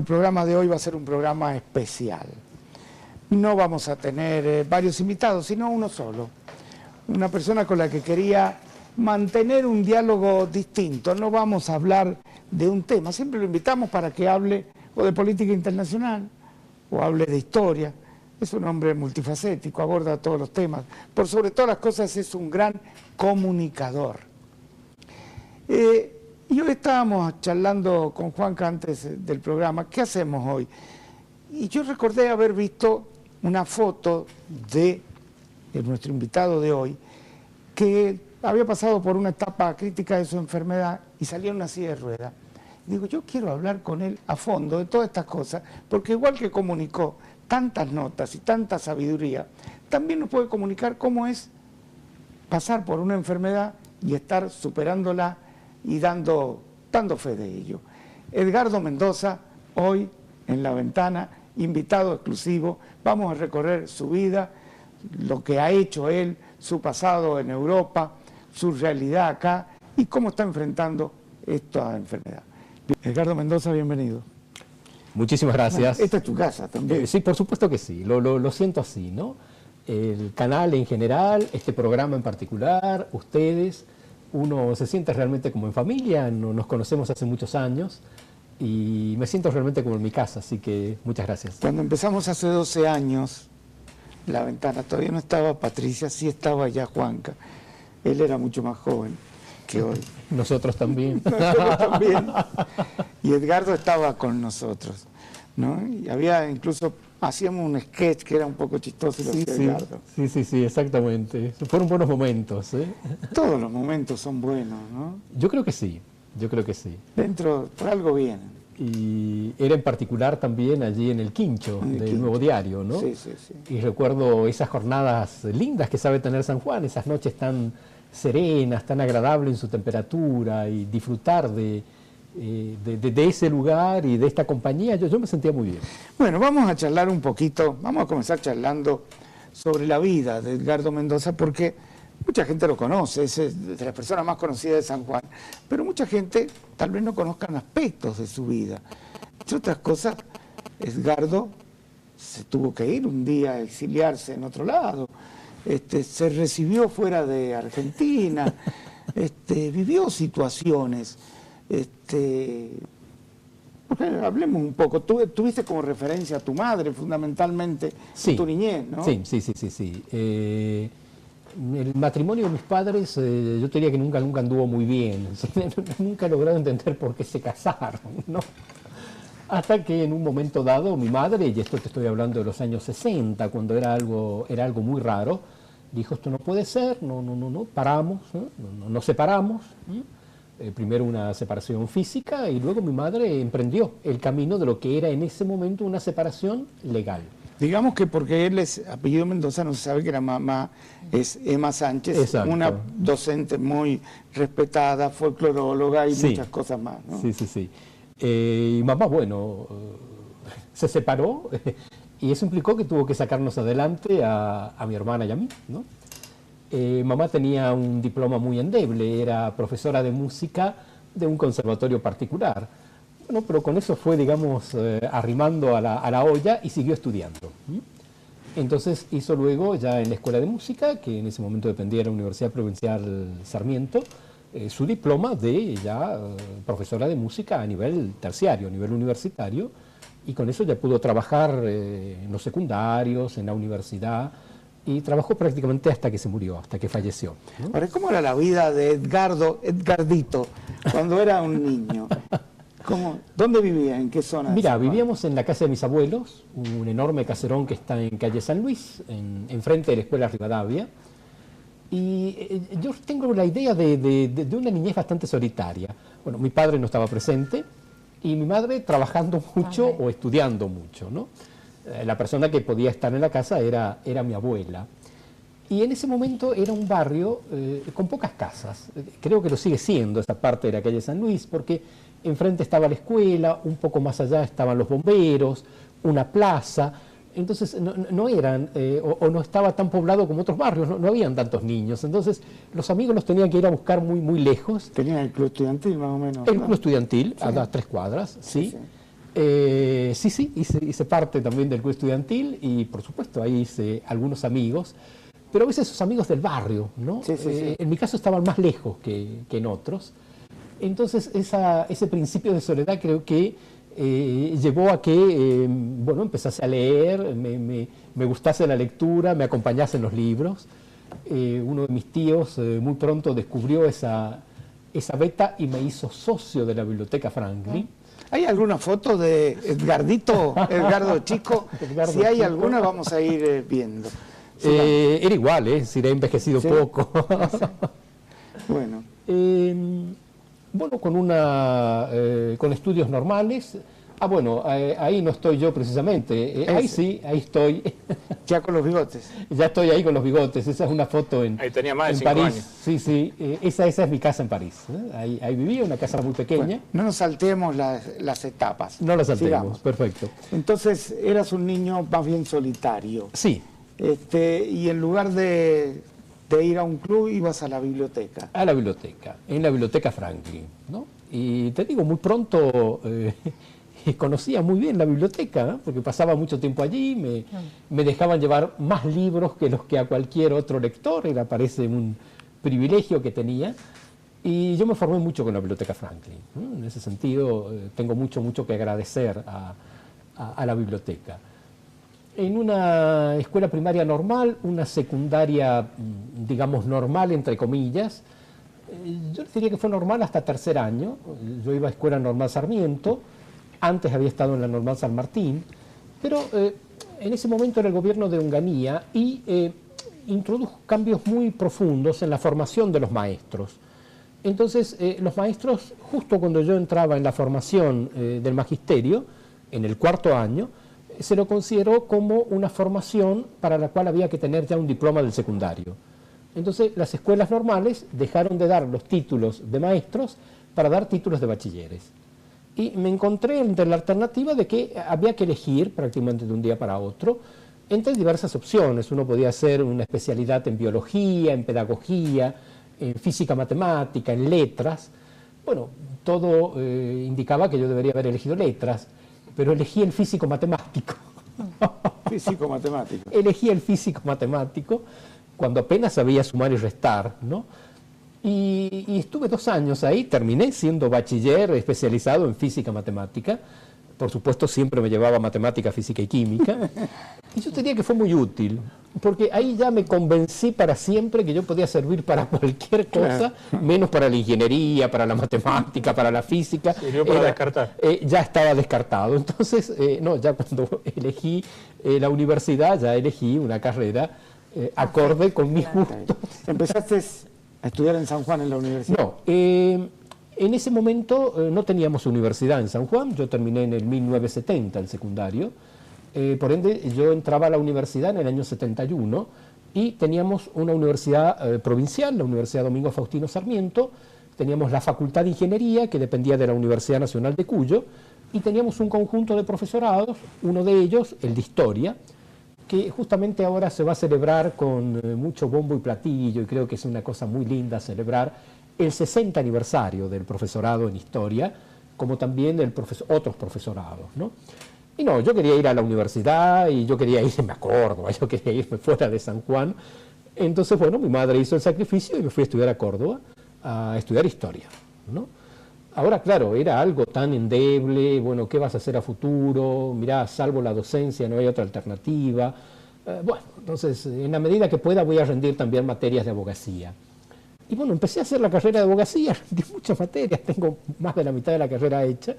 El programa de hoy va a ser un programa especial. No vamos a tener varios invitados, sino uno solo. Una persona con la que quería mantener un diálogo distinto. No vamos a hablar de un tema, siempre lo invitamos para que hable o de política internacional o hable de historia. Es un hombre multifacético, aborda todos los temas. Por sobre todas las cosas es un gran comunicador. Y hoy estábamos charlando con Juanca antes del programa, ¿qué hacemos hoy? Y yo recordé haber visto una foto de nuestro invitado de hoy, que había pasado por una etapa crítica de su enfermedad y salía en una silla de ruedas. Digo, yo quiero hablar con él a fondo de todas estas cosas, porque igual que comunicó tantas notas y tanta sabiduría, también nos puede comunicar cómo es pasar por una enfermedad y estar superándola y dando fe de ello. Edgardo Mendoza, hoy en La Ventana, invitado exclusivo. Vamos a recorrer su vida, lo que ha hecho él, su pasado en Europa, su realidad acá y cómo está enfrentando esta enfermedad. Edgardo Mendoza, bienvenido. Muchísimas gracias. Esta es tu casa también. Sí, por supuesto que sí, lo siento así, ¿no? El canal en general, este programa en particular, ustedes, uno se siente realmente como en familia, nos conocemos hace muchos años y me siento realmente como en mi casa, así que muchas gracias. Cuando empezamos hace 12 años, La Ventana, todavía no estaba Patricia, sí estaba ya Juanca. Él era mucho más joven que hoy. Nosotros también. Nosotros también. Y Edgardo estaba con nosotros, ¿no? Y había incluso, hacíamos un sketch que era un poco chistoso y lo hacía Edgardo. Sí, exactamente. Fueron buenos momentos, ¿eh? Todos los momentos son buenos, ¿no? Yo creo que sí. Dentro, por algo vienen. Y era en particular también allí en el Quincho, del Nuevo Diario, ¿no? Sí. Y recuerdo esas jornadas lindas que sabe tener San Juan, esas noches tan serenas, tan agradables en su temperatura, y disfrutar de ese lugar y de esta compañía. Yo me sentía muy bien. Bueno, vamos a charlar un poquito, vamos a comenzar charlando sobre la vida de Edgardo Mendoza, porque mucha gente lo conoce, es de las personas más conocidas de San Juan, pero mucha gente tal vez no conozcan aspectos de su vida. Entre otras cosas, Edgardo se tuvo que ir un día a exiliarse en otro lado, se recibió fuera de Argentina, vivió situaciones. Hablemos un poco, tú tuviste como referencia a tu madre fundamentalmente, sí, tu niñez, ¿no? Sí. El matrimonio de mis padres, yo te diría que nunca anduvo muy bien. Nunca he logrado entender por qué se casaron, ¿no? Hasta que en un momento dado mi madre, y esto te estoy hablando de los años 60, cuando era algo muy raro, dijo, esto no puede ser, no, paramos, nos separamos. Primero una separación física y luego mi madre emprendió el camino de lo que era en ese momento una separación legal. Digamos que porque él es apellido Mendoza, no se sabe que la mamá es Emma Sánchez, exacto, una docente muy respetada, folcloróloga y muchas cosas más, ¿no? Sí. Y mamá, bueno, se separó y eso implicó que tuvo que sacarnos adelante a mi hermana y a mí, ¿no? Mamá tenía un diploma muy endeble, era profesora de música de un conservatorio particular. Bueno, pero con eso fue, digamos, arrimando a la olla y siguió estudiando. Entonces hizo luego, ya en la Escuela de Música, que en ese momento dependía de la Universidad Provincial Sarmiento, su diploma de ya profesora de música a nivel terciario, a nivel universitario, y con eso ya pudo trabajar en los secundarios, en la universidad, y trabajó prácticamente hasta que se murió, hasta que falleció, ¿no? Ahora, ¿cómo era la vida de Edgardito, cuando era un niño? ¿Dónde vivía? ¿En qué zona? Mira, vivíamos en la casa de mis abuelos, un enorme caserón que está en calle San Luis, enfrente de la Escuela Rivadavia. Y yo tengo la idea de una niñez bastante solitaria. Bueno, mi padre no estaba presente y mi madre trabajando mucho o estudiando mucho, ¿no? La persona que podía estar en la casa era mi abuela. Y en ese momento era un barrio con pocas casas. Creo que lo sigue siendo esa parte de la calle San Luis, porque enfrente estaba la escuela, un poco más allá estaban los bomberos, una plaza. Entonces no eran, o no estaba tan poblado como otros barrios, no habían tantos niños. Entonces los amigos los tenían que ir a buscar muy lejos. ¿Tenían el club estudiantil más o menos? El club estudiantil, a 3 cuadras, ¿sí? Sí, sí, hice parte también del club estudiantil y por supuesto ahí hice algunos amigos, pero a veces esos amigos del barrio, ¿no? Sí, sí, sí. En mi caso estaban más lejos que en otros. Entonces ese principio de soledad creo que llevó a que, bueno, empezase a leer, me gustase la lectura, me acompañase en los libros. Uno de mis tíos muy pronto descubrió esa beta y me hizo socio de la Biblioteca Franklin. ¿Hay alguna foto de Edgardo Chico? Edgardo Si hay Chico. alguna, vamos a ir viendo. Era igual, si he envejecido ¿Sí? poco. Bueno, Bueno, con estudios normales. Bueno, ahí no estoy yo precisamente. Ahí sí, ahí estoy. ya con los bigotes. Ya estoy ahí con los bigotes. Esa es una foto en Ahí tenía más de en 5 París. años. Sí, sí. Esa es mi casa en París. Ahí vivía, una casa muy pequeña. Bueno, no nos saltemos las etapas. No la saltemos, Sigamos. perfecto. Entonces, eras un niño más bien solitario. Sí, Y en lugar de ir a un club, ibas a la biblioteca. a la biblioteca, en la Biblioteca Franklin, ¿no? Y te digo, muy pronto conocía muy bien la biblioteca, ¿no? Porque pasaba mucho tiempo allí, me dejaban llevar más libros que los que a cualquier otro lector, parece un privilegio que tenía, y yo me formé mucho con la Biblioteca Franklin, ¿no? En ese sentido, tengo mucho que agradecer a la biblioteca. En una escuela primaria normal, una secundaria, digamos, normal, entre comillas. Yo diría que fue normal hasta tercer año. Yo iba a Escuela Normal Sarmiento, antes había estado en la Normal San Martín, pero en ese momento era el gobierno de Onganía y introdujo cambios muy profundos en la formación de los maestros. Entonces, los maestros, justo cuando yo entraba en la formación del magisterio, en el cuarto año, se lo consideró como una formación para la cual había que tener ya un diploma del secundario. Entonces, las escuelas normales dejaron de dar los títulos de maestros para dar títulos de bachilleres. Y me encontré entre la alternativa de que había que elegir prácticamente de un día para otro entre diversas opciones. Uno podía hacer una especialidad en biología, en pedagogía, en física matemática, en letras. Bueno, todo indicaba que yo debería haber elegido letras, pero elegí el físico matemático. Físico matemático. Elegí el físico matemático cuando apenas sabía sumar y restar, ¿no? Y estuve 2 años ahí, terminé siendo bachiller especializado en física matemática. Por supuesto, siempre me llevaba matemática, física y química. Y yo diría que fue muy útil, porque ahí ya me convencí para siempre que yo podía servir para cualquier cosa, menos para la ingeniería, para la matemática, para la física. Sirvió para descartar. Ya estaba descartado. Entonces, no, ya cuando elegí la universidad, ya elegí una carrera acorde con mis gustos. ¿Empezaste a estudiar en San Juan en la universidad? No, en ese momento no teníamos universidad en San Juan. Yo terminé en el 1970 el secundario. Por ende, yo entraba a la universidad en el año 71 y teníamos una universidad provincial, la Universidad Domingo Faustino Sarmiento, teníamos la Facultad de Ingeniería, que dependía de la Universidad Nacional de Cuyo, y teníamos un conjunto de profesorados, uno de ellos, el de Historia, que justamente ahora se va a celebrar con mucho bombo y platillo, y creo que es una cosa muy linda celebrar el 60 aniversario del profesorado en Historia, como también otros profesorados, ¿no? Y no, yo quería ir a la universidad y yo quería irme a Córdoba, yo quería irme fuera de San Juan. Entonces, bueno, mi madre hizo el sacrificio y me fui a estudiar a Córdoba, a estudiar Historia, ¿no? Ahora, claro, era algo tan endeble, bueno, ¿qué vas a hacer a futuro? Mirá, salvo la docencia, no hay otra alternativa. Bueno, entonces, en la medida que pueda voy a rendir también materias de abogacía. Y bueno, empecé a hacer la carrera de abogacía, rendí muchas materias, tengo más de la mitad de la carrera hecha,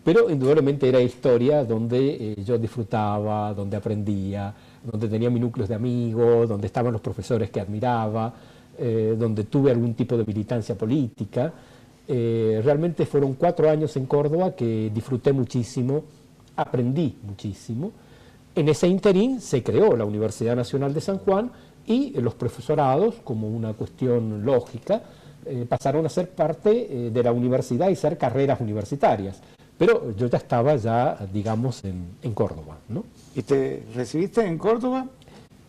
pero indudablemente era Historia donde yo disfrutaba, donde aprendía, donde tenía mis núcleos de amigos, donde estaban los profesores que admiraba, donde tuve algún tipo de militancia política. Realmente fueron 4 años en Córdoba que disfruté muchísimo, aprendí muchísimo. En ese interín se creó la Universidad Nacional de San Juan y los profesorados, como una cuestión lógica, pasaron a ser parte de la universidad y ser carreras universitarias. Pero yo ya estaba, digamos, en Córdoba, ¿no? ¿Y te recibiste en Córdoba?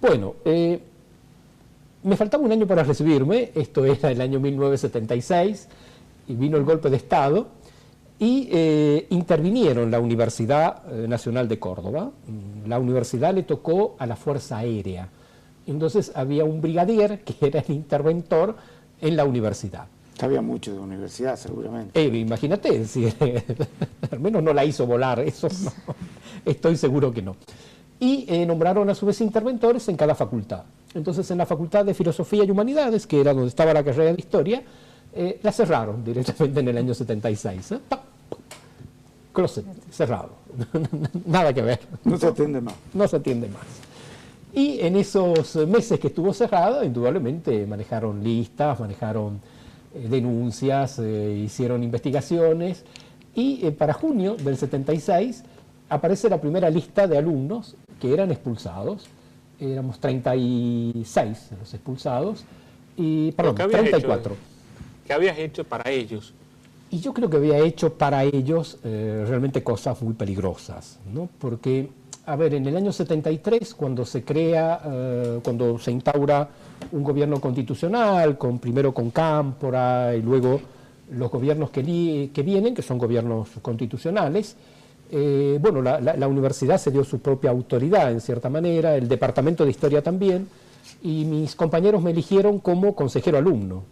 Bueno, me faltaba un año para recibirme, esto era el año 1976, y vino el golpe de Estado, y intervinieron la Universidad Nacional de Córdoba. La universidad le tocó a la Fuerza Aérea. Entonces había un brigadier que era el interventor en la universidad. Sabía mucho de universidad, seguramente. Imagínate, si, al menos no la hizo volar, eso no, estoy seguro que no. Y nombraron a su vez interventores en cada facultad. Entonces en la Facultad de Filosofía y Humanidades, que era donde estaba la carrera de Historia, la cerraron directamente en el año 76. Closet, cerrado. Nada que ver. No se atiende más. No se atiende más. Y en esos meses que estuvo cerrado, indudablemente manejaron listas, manejaron denuncias, hicieron investigaciones, y para junio del 76 aparece la primera lista de alumnos que eran expulsados. Éramos 36 los expulsados, y, perdón, 34. ¿Qué habías hecho para ellos? Y yo creo que había hecho para ellos realmente cosas muy peligrosas, ¿no? Porque, a ver, en el año 73, cuando se crea, cuando se instaura un gobierno constitucional, primero con Cámpora y luego los gobiernos que vienen, que son gobiernos constitucionales, bueno, la universidad se dio su propia autoridad, en cierta manera, el departamento de historia también, y mis compañeros me eligieron como consejero alumno.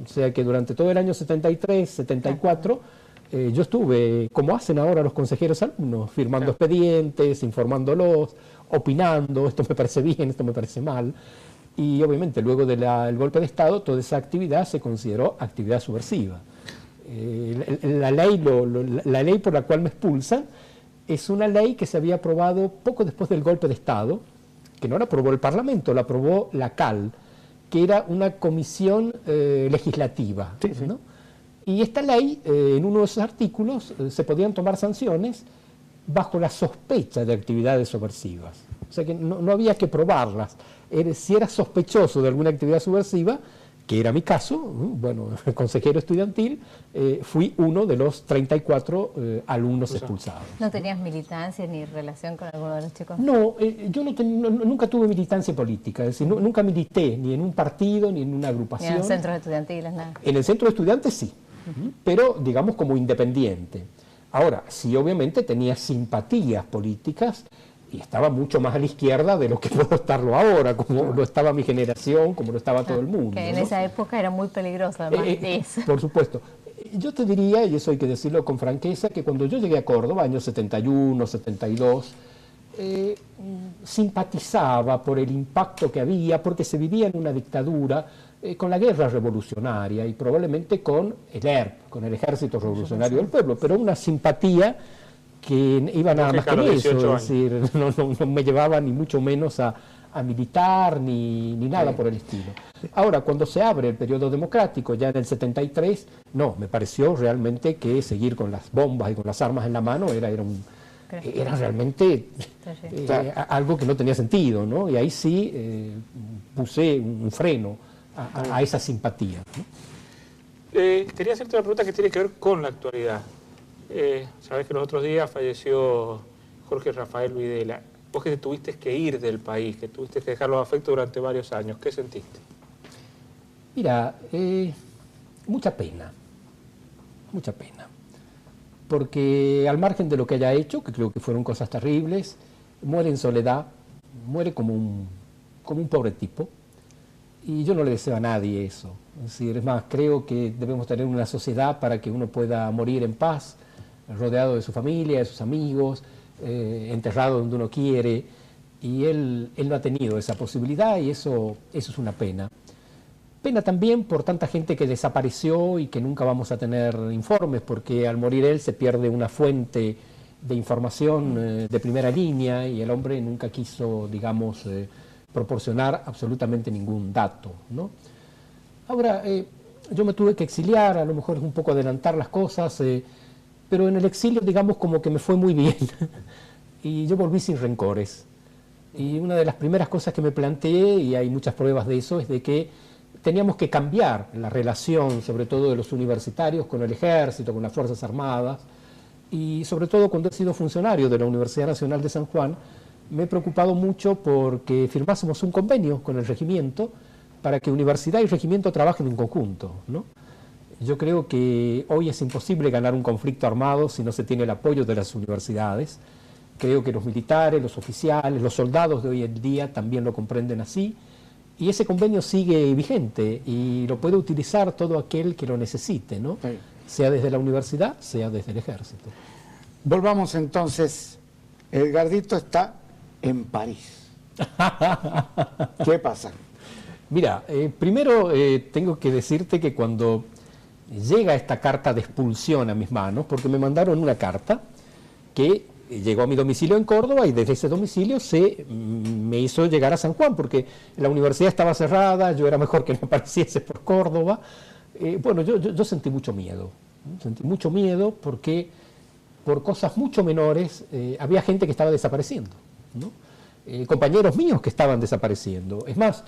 O sea que durante todo el año 73, 74, yo estuve, como hacen ahora los consejeros alumnos, firmando expedientes, informándolos, opinando, esto me parece bien, esto me parece mal. Y obviamente luego del golpe de Estado, toda esa actividad se consideró actividad subversiva. La ley por la cual me expulsan es una ley que se había aprobado poco después del golpe de Estado, que no la aprobó el Parlamento, la aprobó la CAL, que era una comisión legislativa, ¿no? Y esta ley, en uno de esos artículos, se podían tomar sanciones bajo la sospecha de actividades subversivas. O sea que no había que probarlas. Si era sospechoso de alguna actividad subversiva, que era mi caso, bueno, consejero estudiantil, fui uno de los 34 alumnos expulsados. ¿No tenías militancia ni relación con alguno de los chicos? No, yo nunca tuve militancia política, es decir, nunca milité ni en un partido ni en una agrupación. Ni en los centros estudiantiles, nada. En el centro de estudiantes sí, pero digamos como independiente. Ahora, sí obviamente tenía simpatías políticas, y estaba mucho más a la izquierda de lo que puedo estarlo ahora, como lo estaba mi generación, como lo estaba todo el mundo. Que en ¿no? esa época era muy peligroso, además de eso. Por supuesto. Yo te diría, y eso hay que decirlo con franqueza, que cuando yo llegué a Córdoba, años 71, 72, simpatizaba por el impacto que había, porque se vivía en una dictadura, con la guerra revolucionaria y probablemente con el ERP, con el Ejército Revolucionario del Pueblo, pero una simpatía que iba nada más que en eso, es decir, no me llevaba ni mucho menos a militar ni nada por el estilo. Ahora, cuando se abre el periodo democrático, ya en el 73, no, me pareció realmente que seguir con las bombas y con las armas en la mano era realmente algo que no tenía sentido, ¿no? Y ahí sí puse un freno a esa simpatía, ¿no? Quería hacerte una pregunta que tiene que ver con la actualidad. Sabes que los otros días falleció Jorge Rafael Videla. Vos que te tuviste que ir del país, que tuviste que dejar los afectos durante varios años, ¿qué sentiste? Mira, mucha pena, porque al margen de lo que haya hecho, que creo que fueron cosas terribles, muere en soledad, muere como un pobre tipo, y yo no le deseo a nadie eso. Es más, creo que debemos tener una sociedad para que uno pueda morir en paz, rodeado de su familia, de sus amigos, enterrado donde uno quiere, y él no ha tenido esa posibilidad, y eso es una pena. Pena también por tanta gente que desapareció y que nunca vamos a tener informes, porque al morir él se pierde una fuente de información de primera línea, y el hombre nunca quiso, digamos, proporcionar absolutamente ningún dato, ¿no? Ahora, yo me tuve que exiliar, a lo mejor es un poco adelantar las cosas, pero en el exilio, digamos, como que me fue muy bien, y yo volví sin rencores. Y una de las primeras cosas que me planteé, y hay muchas pruebas de eso, es de que teníamos que cambiar la relación, sobre todo de los universitarios, con el ejército, con las Fuerzas Armadas, y sobre todo cuando he sido funcionario de la Universidad Nacional de San Juan, me he preocupado mucho porque firmásemos un convenio con el regimiento para que universidad y regimiento trabajen en conjunto, ¿no? Yo creo que hoy es imposible ganar un conflicto armado si no se tiene el apoyo de las universidades. Creo que los militares, los oficiales, los soldados de hoy en día también lo comprenden así. Y ese convenio sigue vigente y lo puede utilizar todo aquel que lo necesite, ¿no? Sí. Sea desde la universidad, sea desde el ejército. Volvamos entonces. Edgardito está en París. ¿Qué pasa? Mira, primero tengo que decirte que cuando llega esta carta de expulsión a mis manos, porque me mandaron una carta que llegó a mi domicilio en Córdoba y desde ese domicilio me hizo llegar a San Juan, porque la universidad estaba cerrada, yo era mejor que no apareciese por Córdoba. Bueno, yo sentí mucho miedo, ¿no? Sentí mucho miedo porque por cosas mucho menores había gente que estaba desapareciendo, ¿no? Compañeros míos que estaban desapareciendo. Es más,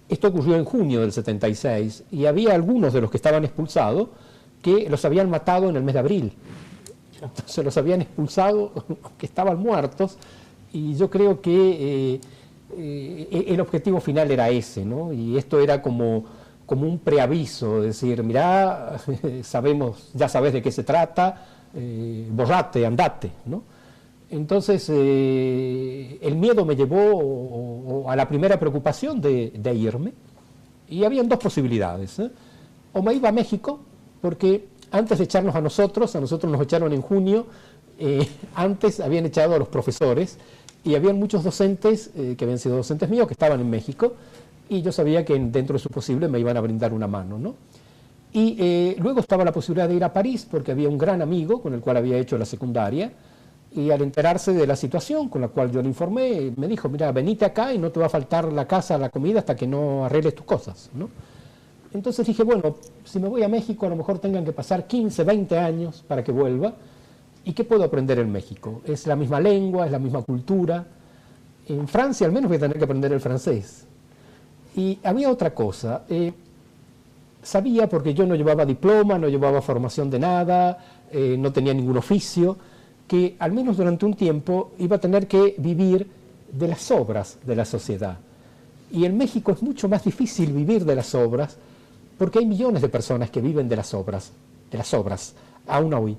esto ocurrió en junio del 76 y había algunos de los que estaban expulsados que los habían matado en el mes de abril. Entonces los habían expulsado, que estaban muertos, y yo creo que el objetivo final era ese, ¿no? Y esto era como un preaviso, decir, mirá, ya sabés de qué se trata, borrate, andate, ¿no? Entonces el miedo me llevó a la primera preocupación de irme, y habían dos posibilidades, ¿eh? O me iba a México, porque antes de echarnos a nosotros nos echaron en junio, antes habían echado a los profesores, y habían muchos docentes que habían sido docentes míos que estaban en México, y yo sabía que dentro de su posible me iban a brindar una mano, ¿no? Y luego estaba la posibilidad de ir a París, porque había un gran amigo con el cual había hecho la secundaria, y al enterarse de la situación con la cual yo le informé, me dijo, mira, venite acá y no te va a faltar la casa, la comida, hasta que no arregles tus cosas, ¿no? Entonces dije, bueno, si me voy a México a lo mejor tengan que pasar 15, 20 años para que vuelva. ¿Y qué puedo aprender en México? Es la misma lengua, es la misma cultura. En Francia al menos voy a tener que aprender el francés. Y había otra cosa. Sabía, porque yo no llevaba diploma, no llevaba formación de nada, no tenía ningún oficio, que al menos durante un tiempo iba a tener que vivir de las obras de la sociedad. Y en México es mucho más difícil vivir de las obras, porque hay millones de personas que viven de las obras, aún hoy.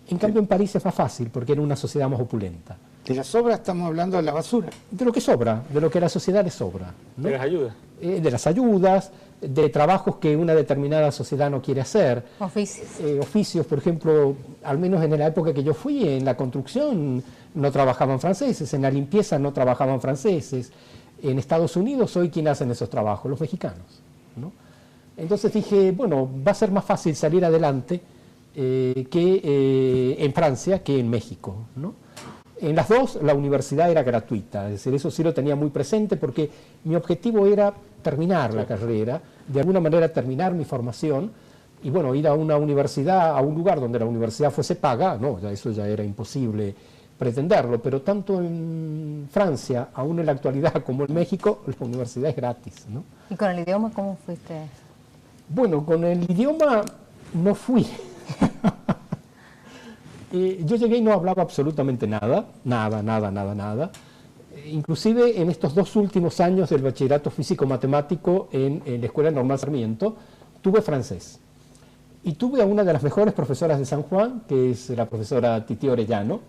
En cambio en París es más fácil, porque era una sociedad más opulenta. De las obras estamos hablando de la basura. De lo que sobra, de lo que a la sociedad le sobra, ¿no? De las ayudas. De las ayudas, de trabajos que una determinada sociedad no quiere hacer. Oficios. Oficios, por ejemplo, al menos en la época que yo fui, en la construcción no trabajaban franceses, en la limpieza no trabajaban franceses. En Estados Unidos hoy, ¿quién hacen esos trabajos? Los mexicanos, ¿no? Entonces dije, bueno, va a ser más fácil salir adelante en Francia que en México, ¿no? En las dos la universidad era gratuita, es decir, eso sí lo tenía muy presente, porque mi objetivo era terminar la carrera, de alguna manera terminar mi formación, y bueno, ir a una universidad, a un lugar donde la universidad fuese paga, no, eso ya era imposible pretenderlo, pero tanto en Francia, aún en la actualidad, como en México, la universidad es gratis, ¿no? ¿Y con el idioma cómo fuiste? Bueno, con el idioma no fui. Yo llegué y no hablaba absolutamente nada. Inclusive en estos 2 últimos años del bachillerato físico-matemático en la Escuela Normal Sarmiento, tuve francés. Y tuve a una de las mejores profesoras de San Juan, que es la profesora Titi Orellano.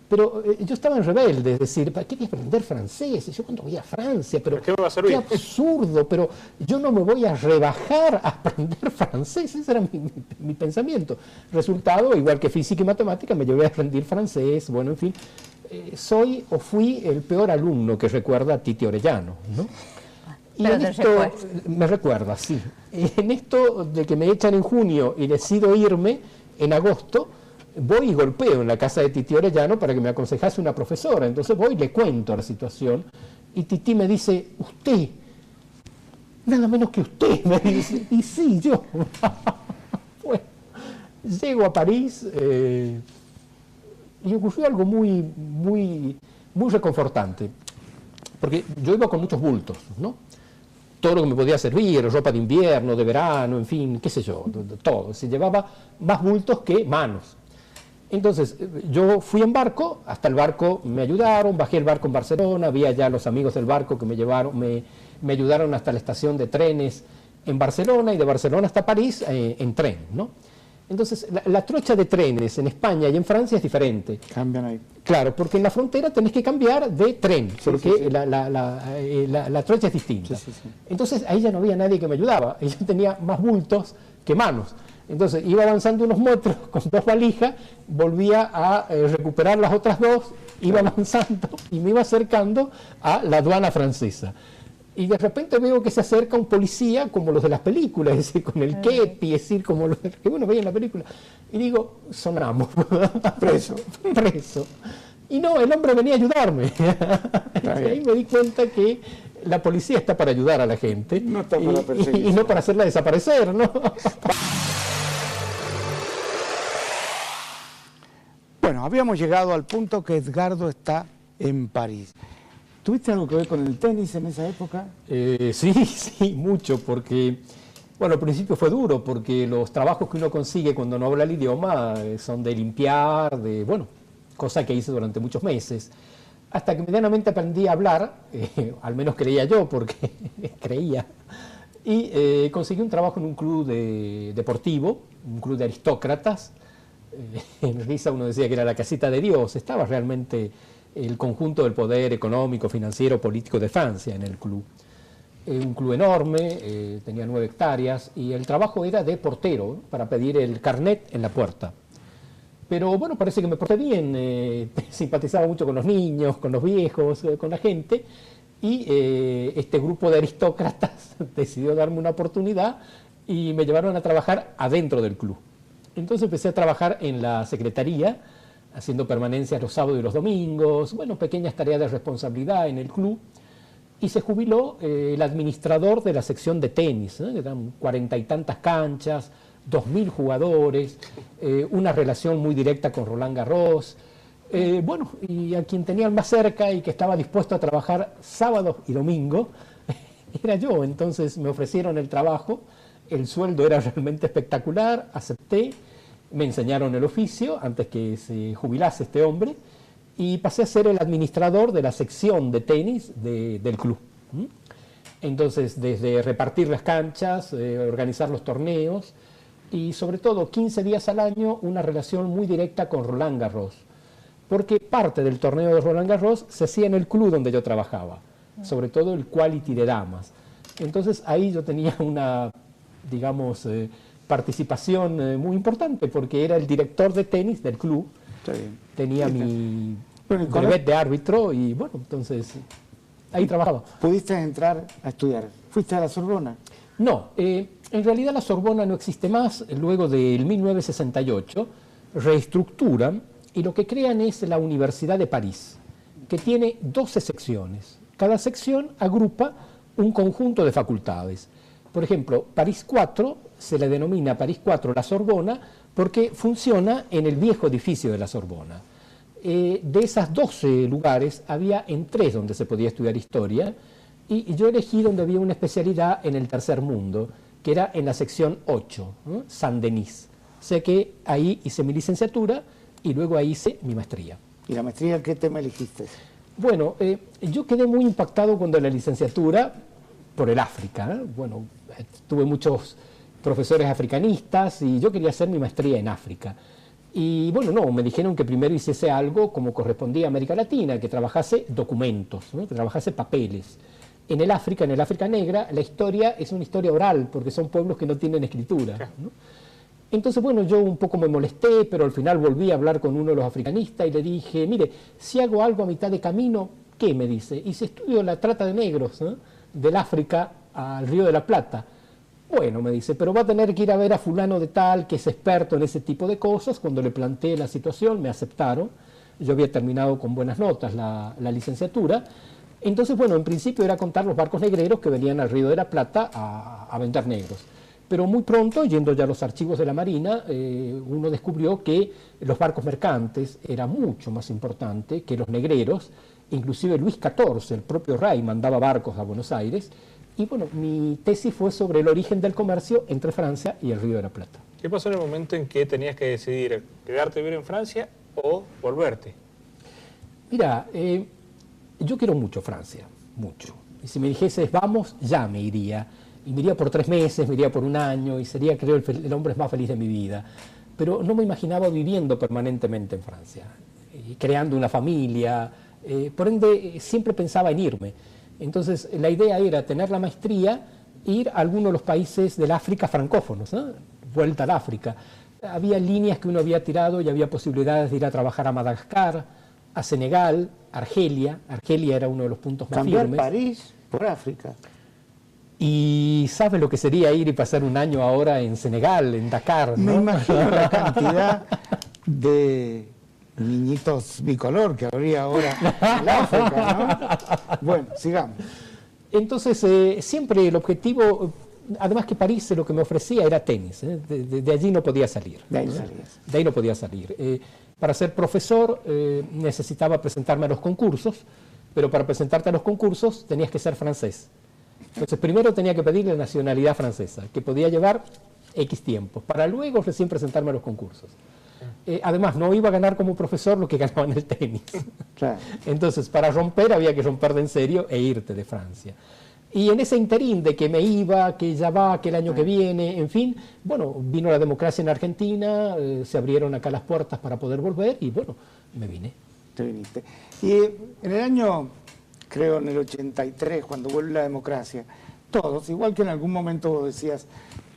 Pero yo estaba en rebelde, es decir, ¿para qué voy a aprender francés? Y yo cuando voy a Francia, pero ¿Qué me va a servir? qué absurdo, pero yo no me voy a rebajar a aprender francés, ese era mi pensamiento. Resultado, igual que física y matemática, me llevé a aprender francés, bueno, en fin, soy o fui el peor alumno que recuerda a Titi Orellano, ¿no? Y pero en esto, me recuerda, sí. En esto de que me echan en junio y decido irme en agosto, voy y golpeo en la casa de Titi Orellano para que me aconsejase una profesora. Entonces voy y le cuento la situación, y Titi me dice, usted, nada menos que usted, me dice. Y sí, yo. Bueno, llego a París y ocurrió algo muy reconfortante, porque yo iba con muchos bultos, ¿no? Todo lo que me podía servir, ropa de invierno, de verano, en fin, qué sé yo, todo. Se llevaba más bultos que manos. Entonces, yo fui en barco, hasta el barco me ayudaron, bajé el barco en Barcelona, vi allá a los amigos del barco que me llevaron, me ayudaron hasta la estación de trenes en Barcelona y de Barcelona hasta París en tren, ¿no? Entonces, la trocha de trenes en España y en Francia es diferente. Cambian ahí. Claro, porque en la frontera tenés que cambiar de tren, porque la trocha es distinta. Entonces, ahí ya no había nadie que me ayudaba. Yo tenía más bultos que manos. Entonces, iba avanzando unos metros con 2 valijas, volvía a recuperar las otras 2, iba avanzando y me iba acercando a la aduana francesa. Y de repente veo que se acerca un policía como los de las películas, es decir, con el kepi, es decir, como los que uno veía en la película. Y digo, sonamos, preso, preso. Y no, el hombre venía a ayudarme. Y ahí me di cuenta que la policía está para ayudar a la gente. No está para perseguir. Y no para hacerla desaparecer, ¿no? Bueno, habíamos llegado al punto que Edgardo está en París. ¿Tuviste algo que ver con el tenis en esa época? Sí, mucho, porque, bueno, al principio fue duro, porque los trabajos que uno consigue cuando no habla el idioma son de limpiar, bueno, cosa que hice durante muchos meses, hasta que medianamente aprendí a hablar, al menos creía yo, porque creía, y conseguí un trabajo en un club deportivo, un club de aristócratas. En risa uno decía que era la casita de Dios, estaba realmente el conjunto del poder económico, financiero, político de Francia en el club. Un club enorme, tenía 9 hectáreas y el trabajo era de portero, para pedir el carnet en la puerta. Pero bueno, parece que me porté bien, simpatizaba mucho con los niños, con los viejos, con la gente, y este grupo de aristócratas decidió darme una oportunidad y me llevaron a trabajar adentro del club. Entonces empecé a trabajar en la secretaría, haciendo permanencias los sábados y los domingos, bueno, pequeñas tareas de responsabilidad en el club, y se jubiló el administrador de la sección de tenis, que eran 40 y tantas canchas, 2.000 jugadores, una relación muy directa con Roland Garros, bueno, y a quien tenían más cerca y que estaba dispuesto a trabajar sábados y domingos, era yo. Entonces me ofrecieron el trabajo, el sueldo era realmente espectacular, acepté. Me enseñaron el oficio antes que se jubilase este hombre y pasé a ser el administrador de la sección de tenis del club. Entonces, desde repartir las canchas, organizar los torneos y sobre todo 15 días al año una relación muy directa con Roland Garros, porque parte del torneo de Roland Garros se hacía en el club donde yo trabajaba, sobre todo el quality de damas. Entonces ahí yo tenía una, digamos, participación muy importante, porque era el director de tenis del club. Tenía mi brevet de árbitro y bueno, entonces ahí trabajaba. ¿Pudiste entrar a estudiar? ¿Fuiste a la Sorbona? No, en realidad la Sorbona no existe más. Luego del 1968 reestructuran y lo que crean es la Universidad de París, que tiene 12 secciones. Cada sección agrupa un conjunto de facultades. Por ejemplo, París 4 se le denomina París 4 la Sorbona porque funciona en el viejo edificio de la Sorbona. De esas 12 lugares había en 3 donde se podía estudiar historia y yo elegí donde había una especialidad en el tercer mundo, que era en la sección 8, ¿no? Saint-Denis. O sea que ahí hice mi licenciatura y luego ahí hice mi maestría. ¿Y la maestría qué tema elegiste? Bueno, yo quedé muy impactado cuando en la licenciatura por el África. Bueno, tuve muchos profesores africanistas y yo quería hacer mi maestría en África. Y bueno, no, me dijeron que primero hiciese algo como correspondía a América Latina, que trabajase documentos, ¿no? Que trabajase papeles. En el África negra, la historia es una historia oral, porque son pueblos que no tienen escritura, ¿no? Entonces, bueno, yo un poco me molesté, pero al final volví a hablar con uno de los africanistas y le dije, mire, si hago algo a mitad de camino, ¿qué? Me dice. Y si estudio la trata de negros, ¿no? Del África al Río de la Plata. Bueno, me dice, pero va a tener que ir a ver a fulano de tal, que es experto en ese tipo de cosas. Cuando le planteé la situación, me aceptaron. Yo había terminado con buenas notas la licenciatura. Entonces, bueno, en principio era contar los barcos negreros que venían al Río de la Plata a vender negros. Pero muy pronto, yendo ya a los archivos de la Marina, uno descubrió que los barcos mercantes era mucho más importante que los negreros. Inclusive Luis XIV, el propio rey, mandaba barcos a Buenos Aires. Y bueno, mi tesis fue sobre el origen del comercio entre Francia y el Río de la Plata. ¿Qué pasó en el momento en que tenías que decidir quedarte a vivir en Francia o volverte? Mira, yo quiero mucho Francia, mucho. Y si me dijeses, vamos, ya me iría. y me iría por 3 meses, me iría por un año, y sería, creo, el hombre más feliz de mi vida. Pero no me imaginaba viviendo permanentemente en Francia, y creando una familia, por ende siempre pensaba en irme. Entonces la idea era tener la maestría, ir a alguno de los países del África francófonos, ¿no? Vuelta al África. Había líneas que uno había tirado y había posibilidades de ir a trabajar a Madagascar, a Senegal, Argelia. Argelia era uno de los puntos más Cambiar firmes. París por África. Y ¿sabes lo que sería ir y pasar un año ahora en Senegal, en Dakar, ¿no? Me imagino la cantidad de niñitos bicolor que habría ahora en África, ¿no? Bueno, sigamos. Entonces, siempre el objetivo, además que París lo que me ofrecía era tenis, de allí no podía salir. De ahí ¿no? salías. De ahí no podía salir. Para ser profesor necesitaba presentarme a los concursos, pero para presentarte a los concursos tenías que ser francés. Entonces, primero tenía que pedir la nacionalidad francesa, que podía llevar X tiempo, para luego recién presentarme a los concursos. Además, no iba a ganar como profesor lo que ganaba en el tenis. Claro. Entonces, para romper había que romper de en serio e irte de Francia. Y en ese interín de que me iba, que ya va, que el año que viene, en fin, bueno, vino la democracia en Argentina, se abrieron acá las puertas para poder volver y bueno, me vine. Te viniste. Y en el año, creo en el 83, cuando vuelve la democracia, todos, igual que en algún momento vos decías,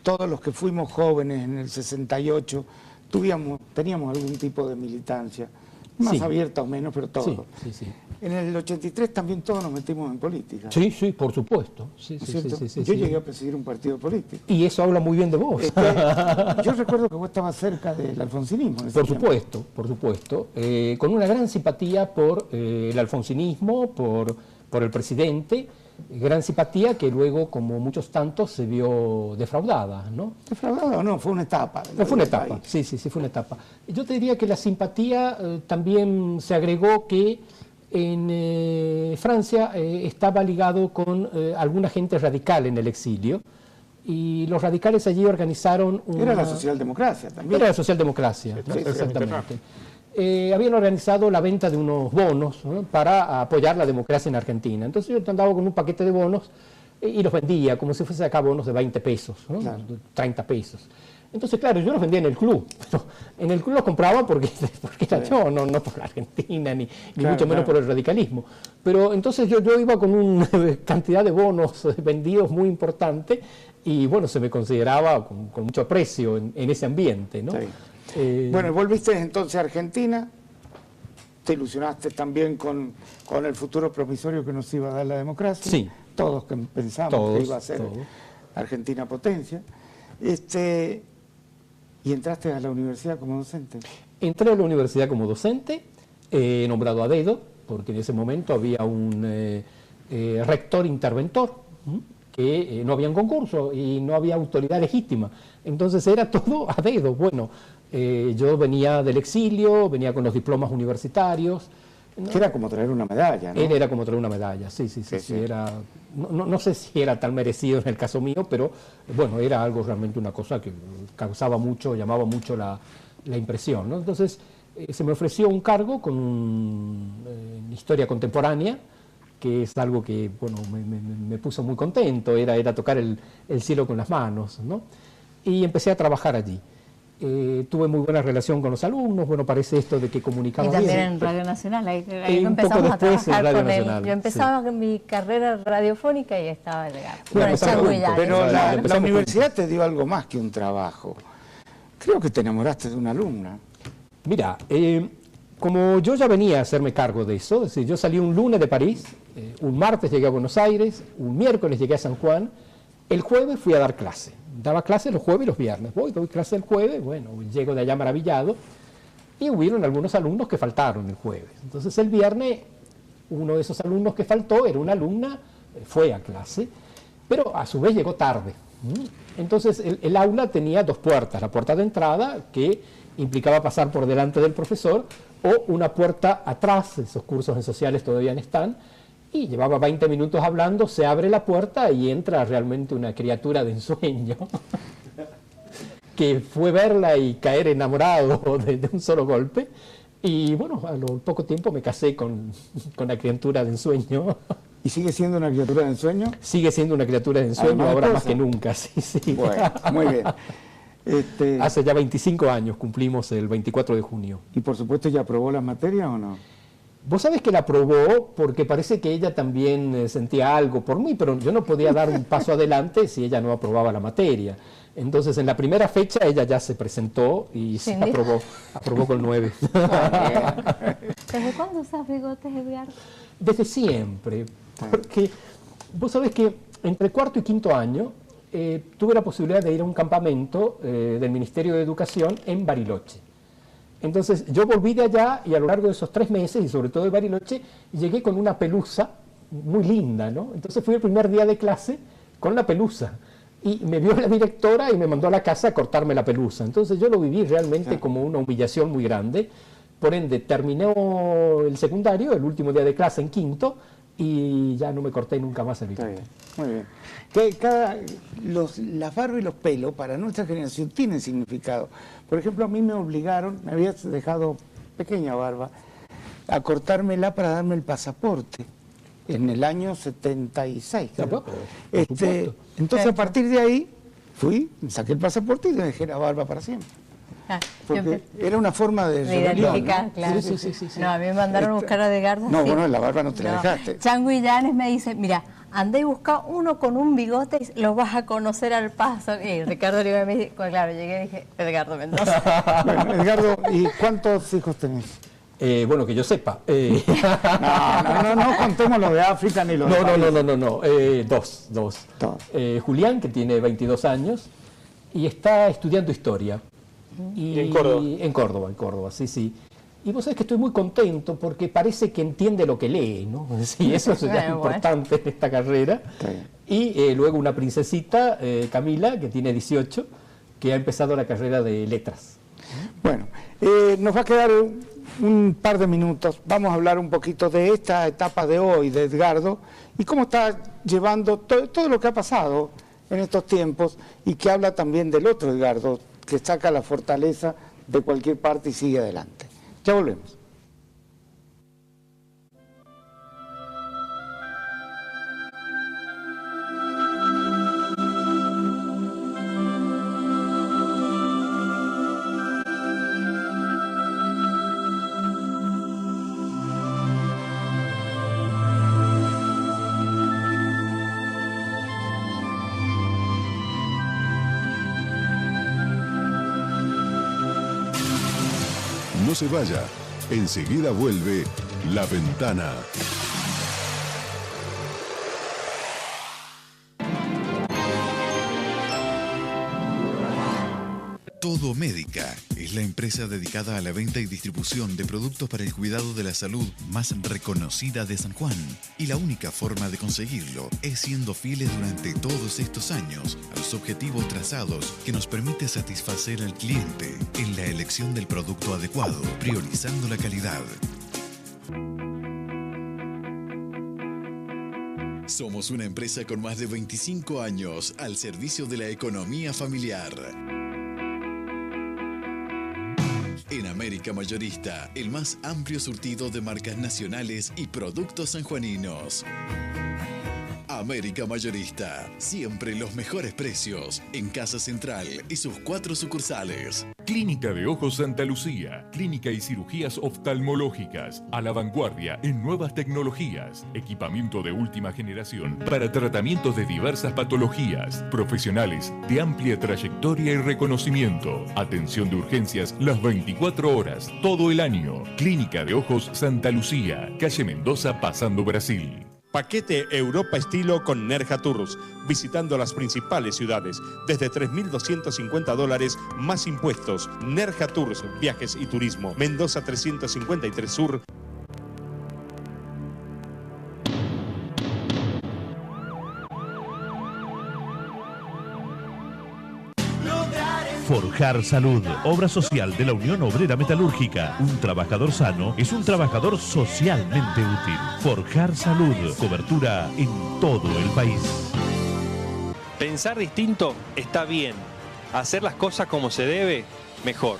todos los que fuimos jóvenes en el 68, teníamos algún tipo de militancia, más Sí. abierta o menos, pero todos. Sí, sí, sí. En el 83 también todos nos metimos en política. Sí, sí, por supuesto. Sí, sí, ¿Cierto? sí, sí, Yo sí. llegué a presidir un partido político. Y eso habla muy bien de vos. Yo recuerdo que vos estabas cerca del alfonsinismo. en ese Por tiempo. supuesto, por supuesto. Con una gran simpatía por el alfonsinismo, por el presidente, gran simpatía que luego, como muchos tantos, se vio defraudada, ¿no? ¿Defraudado o no? Fue una etapa. No, fue una del etapa, país. sí, sí, sí, fue una etapa. Yo te diría que la simpatía también se agregó que en Francia estaba ligado con alguna gente radical en el exilio, y los radicales allí organizaron Era la socialdemocracia también. Era la socialdemocracia, ¿no? sí, sí, Exactamente. Habían organizado la venta de unos bonos, ¿no? Para apoyar la democracia en Argentina. Entonces yo andaba con un paquete de bonos y los vendía como si fuese acá bonos de 20 pesos, ¿no? Claro. 30 pesos. Entonces, claro, yo los vendía en el club. Pero en el club los compraba porque era yo, no por la Argentina, ni Claro, mucho menos claro. por el radicalismo. Pero entonces yo iba con una cantidad de bonos vendidos muy importante y bueno, se me consideraba con mucho aprecio en ese ambiente, ¿no? Sí. Bueno, volviste entonces a Argentina, te ilusionaste también con el futuro promisorio que nos iba a dar la democracia. Sí. Todos que pensamos Todos, que iba a ser todos. Argentina potencia. Y entraste a la universidad como docente. Entré a la universidad como docente, nombrado a dedo, porque en ese momento había un rector interventor, que no había un concurso y no había autoridad legítima. Entonces era todo a dedo. Bueno, yo venía del exilio, venía con los diplomas universitarios. Que era como traer una medalla, ¿no? Era como traer una medalla, sí. Era, no sé si era tan merecido en el caso mío, pero bueno, era algo realmente una cosa que causaba mucho, llamaba mucho la impresión, ¿no? Entonces se me ofreció un cargo con historia contemporánea, que es algo que bueno, me puso muy contento, era tocar el cielo con las manos, ¿no? Y empecé a trabajar allí. Tuve muy buena relación con los alumnos, bueno, parece esto de que comunicaba Y también bien. en Radio Nacional, ahí un poco empezamos a después en trabajar Radio con él. Nacional, Yo empezaba con mi carrera radiofónica y estaba legal. Bueno, el Chango juntos, Illanes, Pero Claro, la empezamos universidad te dio algo más que un trabajo. Creo que te enamoraste de una alumna. Mira, como yo ya venía a hacerme cargo de eso, es decir, yo salí un lunes de París, un martes llegué a Buenos Aires, un miércoles llegué a San Juan, el jueves fui a dar clase. Daba clase los jueves y los viernes. Doy clase el jueves, bueno, llego de allá maravillado, y hubieron algunos alumnos que faltaron el jueves. Entonces el viernes, uno de esos alumnos que faltó era una alumna, fue a clase, pero a su vez llegó tarde. Entonces el aula tenía dos puertas, la puerta de entrada, que implicaba pasar por delante del profesor, o una puerta atrás, esos cursos en sociales todavía no están, y llevaba 20 minutos hablando, se abre la puerta y entra realmente una criatura de ensueño, que fue verla y caer enamorado de un solo golpe, y bueno, a lo poco tiempo me casé con la criatura de ensueño. ¿Y sigue siendo una criatura de ensueño? Sigue siendo una criatura de ensueño, Además, ahora esposa. más que nunca, sí, sí. Bueno, muy bien. Hace ya 25 años, cumplimos el 24 de junio. Y por supuesto, ¿ya aprobó las materias o no? Vos sabés que la aprobó porque parece que ella también sentía algo por mí, pero yo no podía dar un paso adelante si ella no aprobaba la materia. Entonces, en la primera fecha ella ya se presentó y se aprobó con 9. ¿Desde cuándo usas bigotes, Edgardo? Desde siempre, porque vos sabés que entre cuarto y quinto año tuve la posibilidad de ir a un campamento del Ministerio de Educación en Bariloche. Entonces yo volví de allá y a lo largo de esos 3 meses, y sobre todo de Bariloche, llegué con una pelusa muy linda, ¿no? Entonces fui el primer día de clase con la pelusa. Y me vio la directora y me mandó a la casa a cortarme la pelusa. Entonces yo lo viví realmente como una humillación muy grande. Por ende, terminó el secundario, el último día de clase en quinto, y ya no me corté nunca más el bigote. Muy bien. Las barbas y los pelos para nuestra generación tienen significado. Por ejemplo, a mí me obligaron, me había dejado pequeña barba, a cortármela para darme el pasaporte en el año 76. Creo. Entonces, a partir de ahí, fui, saqué el pasaporte y le dejé la barba para siempre. Porque era una forma de identificar, ¿no? claro. Sí. No, a mí me mandaron a buscar a Edgardo. No, sí. bueno, la barba no te la dejaste. Chango Illanes me dice, mira, andá y busca uno con un bigote y lo vas a conocer al paso. Y Ricardo Oliva me dice, pues claro, llegué y dije, Edgardo Mendoza. Bueno, Edgardo, ¿y cuántos hijos tenés? Bueno, que yo sepa. No contemos lo de África ni lo de París. No. Dos. Julián, que tiene 22 años, y está estudiando historia. ¿Y en Córdoba? En Córdoba, sí. Y vos sabés que estoy muy contento porque parece que entiende lo que lee, ¿no? Sí, eso es ya importante en esta carrera. Y luego una princesita, Camila, que tiene 18, que ha empezado la carrera de letras. Bueno, nos va a quedar un par de minutos. Vamos a hablar un poquito de esta etapa de hoy de Edgardo y cómo está llevando todo lo que ha pasado en estos tiempos y que habla también del otro Edgardo, que saca la fortaleza de cualquier parte y sigue adelante. Ya volvemos. No se vaya, enseguida vuelve La Ventana. Todo Médica es la empresa dedicada a la venta y distribución de productos para el cuidado de la salud más reconocida de San Juan. Y la única forma de conseguirlo es siendo fieles durante todos estos años a los objetivos trazados que nos permite satisfacer al cliente en la elección del producto adecuado, priorizando la calidad. Somos una empresa con más de 25 años al servicio de la economía familiar. En América Mayorista, el más amplio surtido de marcas nacionales y productos sanjuaninos. América Mayorista, siempre los mejores precios, en Casa Central y sus 4 sucursales. Clínica de Ojos Santa Lucía, clínica y cirugías oftalmológicas, a la vanguardia en nuevas tecnologías, equipamiento de última generación para tratamientos de diversas patologías, profesionales de amplia trayectoria y reconocimiento, atención de urgencias las 24 horas, todo el año. Clínica de Ojos Santa Lucía, calle Mendoza, pasando Brasil. Paquete Europa Estilo con Nerja Tours, visitando las principales ciudades, desde $3.250 más impuestos. Nerja Tours, viajes y turismo, Mendoza 353 Sur. Forjar Salud, obra social de la Unión Obrera Metalúrgica. Un trabajador sano es un trabajador socialmente útil. Forjar Salud, cobertura en todo el país. Pensar distinto está bien. Hacer las cosas como se debe, mejor.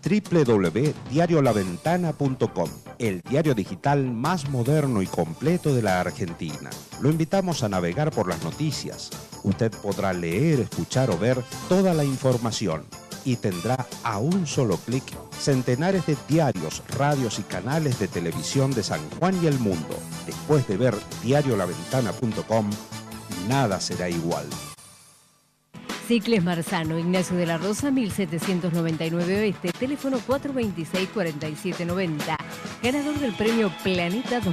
www.diariolaventana.com, el diario digital más moderno y completo de la Argentina. Lo invitamos a navegar por las noticias. Usted podrá leer, escuchar o ver toda la información y tendrá a un solo clic centenares de diarios, radios y canales de televisión de San Juan y el mundo. Después de ver diariolaventana.com, nada será igual. Cicles Marzano, Ignacio de la Rosa, 1799 Oeste, teléfono 426-4790. Ganador del premio Planeta 2013-2014.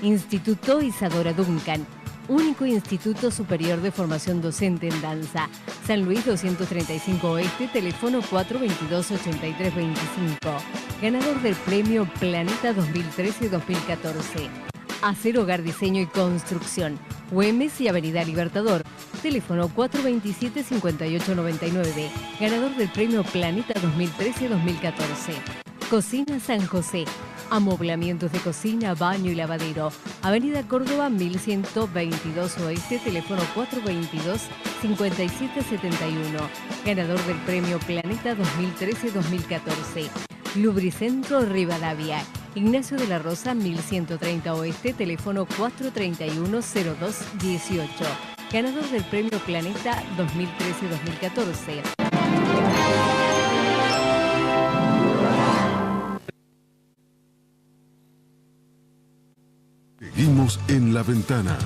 Instituto Isadora Duncan, único instituto superior de formación docente en danza. San Luis 235 Oeste, teléfono 422-8325. Ganador del premio Planeta 2013-2014. Hacer Hogar Diseño y Construcción. Güemes y Avenida Libertador. Teléfono 427-5899. Ganador del premio Planeta 2013-2014. Cocina San José. Amoblamientos de cocina, baño y lavadero. Avenida Córdoba 1122 Oeste. Teléfono 422-5771. Ganador del premio Planeta 2013-2014. Lubricentro Rivadavia. Ignacio de la Rosa, 1130 Oeste, teléfono 431-0218. Ganador del premio Planeta 2013-2014. Seguimos en La Ventana.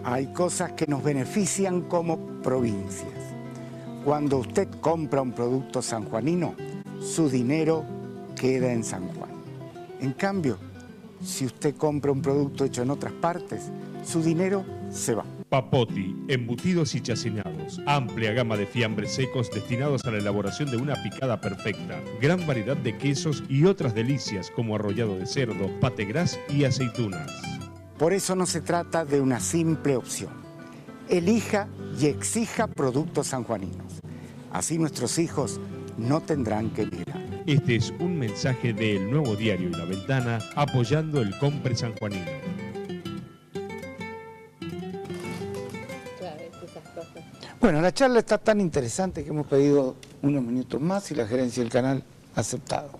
Hay cosas que nos benefician como provincias. Cuando usted compra un producto sanjuanino, su dinero queda en San Juan. En cambio, si usted compra un producto hecho en otras partes, su dinero se va. Papoti, embutidos y chacinados. Amplia gama de fiambres secos destinados a la elaboración de una picada perfecta. Gran variedad de quesos y otras delicias como arrollado de cerdo, pate gras y aceitunas. Por eso no se trata de una simple opción. Elija y exija productos sanjuaninos. Así nuestros hijos no tendrán que mirar. Este es un mensaje del Nuevo Diario y La Ventana apoyando el Compre sanjuanino. Bueno, la charla está tan interesante que hemos pedido unos minutos más y la gerencia del canal ha aceptado.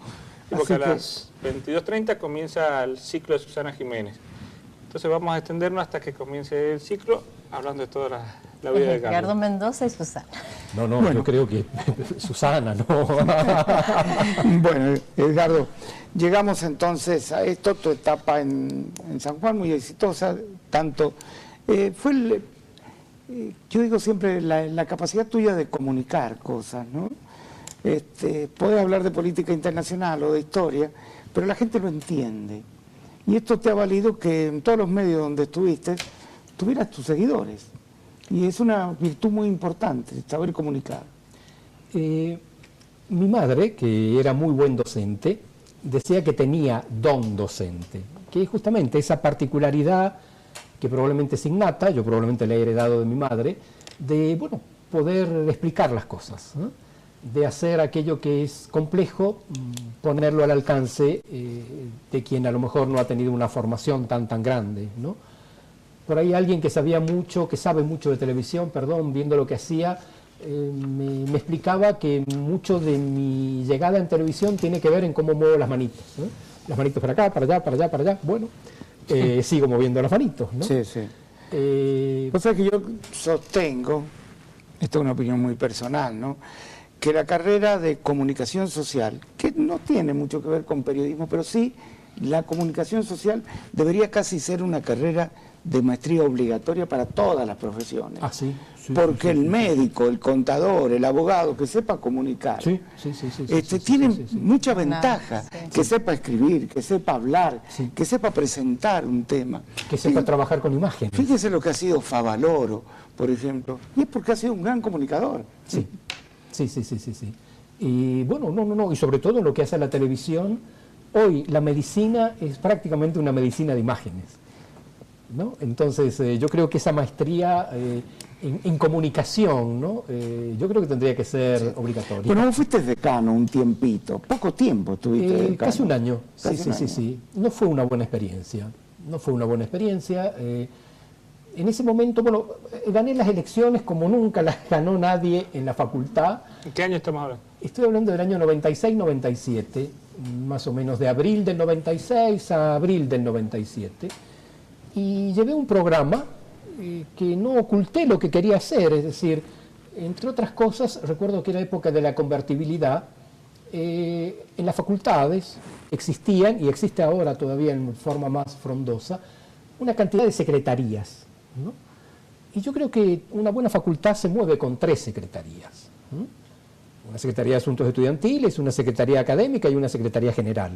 Porque a las 22:30 comienza el ciclo de Susana Jiménez. Entonces vamos a extendernos hasta que comience el ciclo hablando de toda la vida de Ricardo Mendoza y Susana. No, bueno. Yo creo que Susana, no. Bueno, Edgardo, llegamos entonces a esto, tu etapa en San Juan, muy exitosa, tanto. Yo digo siempre, la capacidad tuya de comunicar cosas, ¿no? Podés hablar de política internacional o de historia, pero la gente lo entiende. Y esto te ha valido que en todos los medios donde estuviste, tuvieras tus seguidores. Y es una virtud muy importante, saber comunicar. Mi madre, que era muy buen docente, decía que tenía don docente, que es justamente esa particularidad que probablemente es innata, yo probablemente le he heredado de mi madre, de poder explicar las cosas, ¿no? De hacer aquello que es complejo, ponerlo al alcance de quien a lo mejor no ha tenido una formación tan grande, ¿no? Por ahí alguien que sabía mucho, que sabe mucho de televisión, viendo lo que hacía, me explicaba que mucho de mi llegada en televisión tiene que ver en cómo muevo las manitos, ¿no? Las manitos para acá, para allá, para allá, para allá, sigo moviendo las manitos, ¿no? Sí. O sea que yo sostengo, esto es una opinión muy personal, ¿no?, que la carrera de comunicación social, que no tiene mucho que ver con periodismo, pero sí la comunicación social debería casi ser una carrera de maestría obligatoria para todas las profesiones. Ah, sí. Porque el médico, el contador, el abogado que sepa comunicar, tiene mucha ventaja, que sepa escribir, que sepa hablar, que sepa presentar un tema. Que sepa trabajar con imágenes. Fíjese lo que ha sido Favaloro, por ejemplo, y es porque ha sido un gran comunicador. Sí. Y bueno, y sobre todo en lo que hace la televisión, hoy la medicina es prácticamente una medicina de imágenes, ¿no? Entonces yo creo que esa maestría en comunicación, ¿no? Yo creo que tendría que ser obligatoria. Bueno, vos fuiste decano un tiempito, poco tiempo estuviste decano. Casi un año, sí. No fue una buena experiencia, En ese momento, bueno, gané las elecciones como nunca las ganó nadie en la facultad. ¿En qué año estamos hablando? Estoy hablando del año 96-97, más o menos de abril del 96 a abril del 97. Y llevé un programa que no oculté lo que quería hacer, es decir, entre otras cosas, recuerdo que era época de la convertibilidad, en las facultades existían, y existe ahora todavía en forma más frondosa, una cantidad de secretarías, ¿no? Y yo creo que una buena facultad se mueve con 3 secretarías, ¿no? Una secretaría de Asuntos Estudiantiles, una secretaría académica y una secretaría general.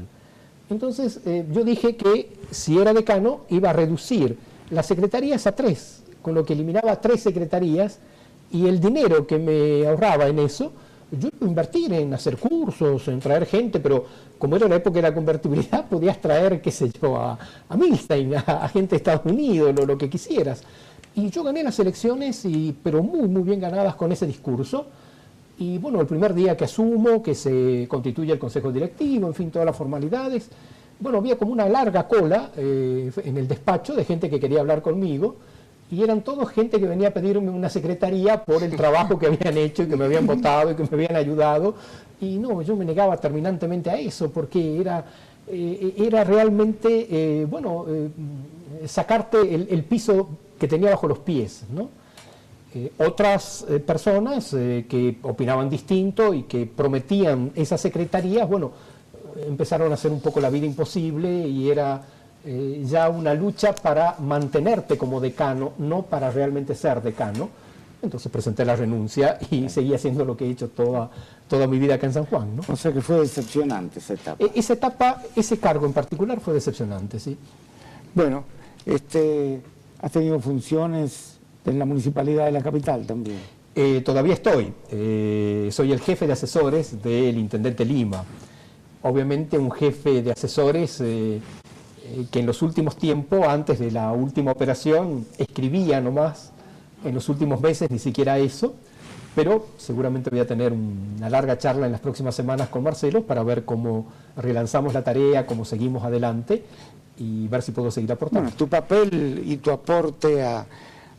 Entonces yo dije que si era decano iba a reducir las secretarías a 3, con lo que eliminaba 3 secretarías, y el dinero que me ahorraba en eso, yo iba a invertir en hacer cursos, en traer gente, pero como era la época de la convertibilidad, podías traer, qué sé yo, a Milstein, a gente de Estados Unidos, lo que quisieras. Y yo gané las elecciones, pero muy, muy bien ganadas con ese discurso. Y bueno, el primer día que asumo, que se constituye el consejo directivo, en fin, todas las formalidades, bueno, había como una larga cola en el despacho de gente que quería hablar conmigo, y eran todos gente que venía a pedirme una secretaría por el trabajo que habían hecho y que me habían votado y que me habían ayudado. Y no, yo me negaba terminantemente a eso, porque era realmente, sacarte el piso que tenía bajo los pies, ¿no? Otras personas que opinaban distinto y que prometían esas secretarías, bueno, empezaron a hacer un poco la vida imposible, y era ya una lucha para mantenerte como decano, no para realmente ser decano. Entonces presenté la renuncia y seguí haciendo lo que he hecho toda mi vida acá en San Juan, ¿no? O sea que fue decepcionante esa etapa. Esa etapa, ese cargo en particular fue decepcionante, sí. Bueno, has tenido funciones en la Municipalidad de la capital también. Todavía estoy. Soy el jefe de asesores del Intendente Lima. Obviamente un jefe de asesores que en los últimos tiempos, antes de la última operación, escribía nomás, en los últimos meses ni siquiera eso, pero seguramente voy a tener una larga charla en las próximas semanas con Marcelo para ver cómo relanzamos la tarea, cómo seguimos adelante y ver si puedo seguir aportando. Bueno, tu papel y tu aporte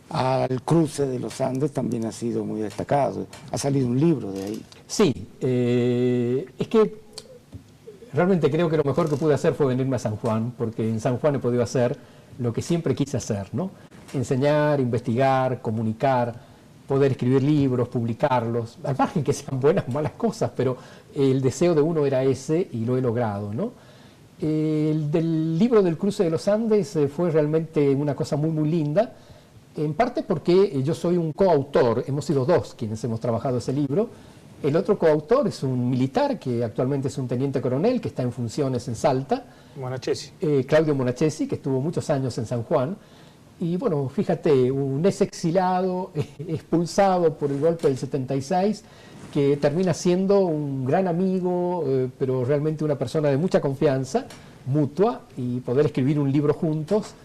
al cruce de los Andes también ha sido muy destacado. Ha salido un libro de ahí. Sí, es que realmente creo que lo mejor que pude hacer fue venirme a San Juan, porque en San Juan he podido hacer lo que siempre quise hacer, ¿no? Enseñar, investigar, comunicar, poder escribir libros, publicarlos, al margen que sean buenas o malas cosas, pero el deseo de uno era ese y lo he logrado, ¿no? El del libro del cruce de los Andes fue realmente una cosa muy, muy linda, en parte porque yo soy un coautor, hemos sido 2 quienes hemos trabajado ese libro. El otro coautor es un militar que actualmente es un teniente coronel que está en funciones en Salta. Monachesi. Claudio Monachesi, que estuvo muchos años en San Juan. Y bueno, fíjate, un ex exilado, expulsado por el golpe del 76, que termina siendo un gran amigo, pero realmente una persona de mucha confianza mutua, y poder escribir un libro juntos.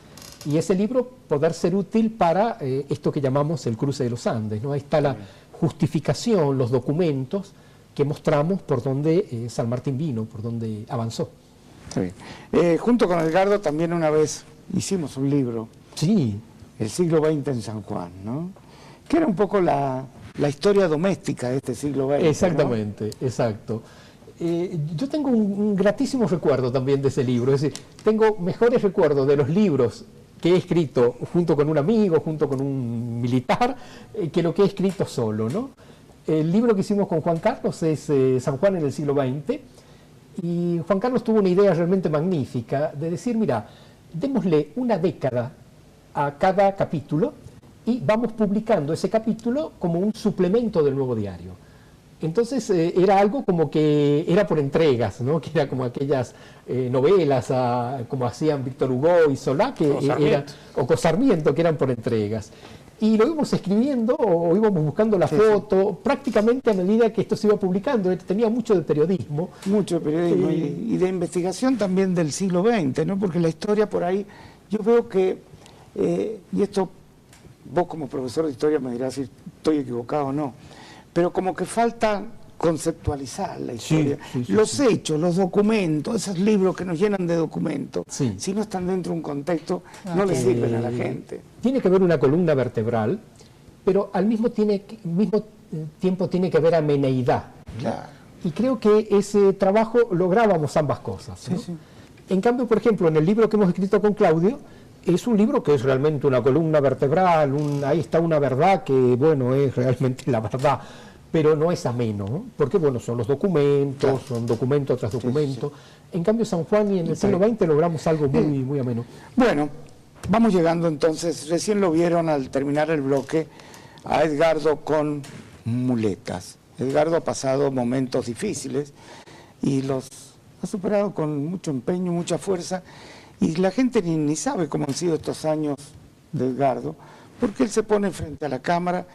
Y ese libro poder ser útil para esto que llamamos el cruce de los Andes, ¿no? Ahí está la justificación, los documentos que mostramos por donde San Martín vino, por donde avanzó. Sí. Junto con Edgardo también una vez hicimos un libro, sí, El siglo XX en San Juan, ¿no? Que era un poco la historia doméstica de este siglo XX. Exactamente, ¿no? Exacto. Yo tengo un gratísimo recuerdo también de ese libro, es decir, tengo mejores recuerdos de los libros que he escrito junto con un amigo, junto con un militar, que lo que he escrito solo, ¿no? El libro que hicimos con Juan Carlos es San Juan en el siglo XX, y Juan Carlos tuvo una idea realmente magnífica de decir, mira, démosle una década a cada capítulo y vamos publicando ese capítulo como un suplemento del nuevo diario. Entonces era algo como que era por entregas, ¿no? Que era como aquellas novelas como hacían Víctor Hugo y Solá, o Sarmiento, que eran por entregas. Y lo íbamos escribiendo o íbamos buscando la foto prácticamente a medida que esto se iba publicando. Tenía mucho de periodismo. Mucho de periodismo y de investigación también del siglo XX, ¿no? Porque la historia por ahí, yo veo que, y esto vos como profesor de historia me dirás si estoy equivocado o no, pero como que falta conceptualizar la historia. Sí, los hechos, los documentos, esos libros que nos llenan de documentos, si no están dentro de un contexto, no le sirven a la gente. Tiene que haber una columna vertebral, pero al mismo tiempo tiene que haber ameneidad. Claro. Y creo que ese trabajo lográbamos ambas cosas, ¿no? En cambio, por ejemplo, en el libro que hemos escrito con Claudio, es un libro que es realmente una columna vertebral, ahí está una verdad que, bueno, es realmente la verdad, pero no es ameno, ¿no? Porque, bueno, son los documentos, son documento tras documento. En cambio, San Juan y en el siglo XX logramos algo muy, muy ameno. Bueno, vamos llegando entonces, recién lo vieron al terminar el bloque, a Edgardo con muletas. Edgardo ha pasado momentos difíciles y los ha superado con mucho empeño, mucha fuerza, y la gente ni sabe cómo han sido estos años de Edgardo, porque él se pone frente a la cámara,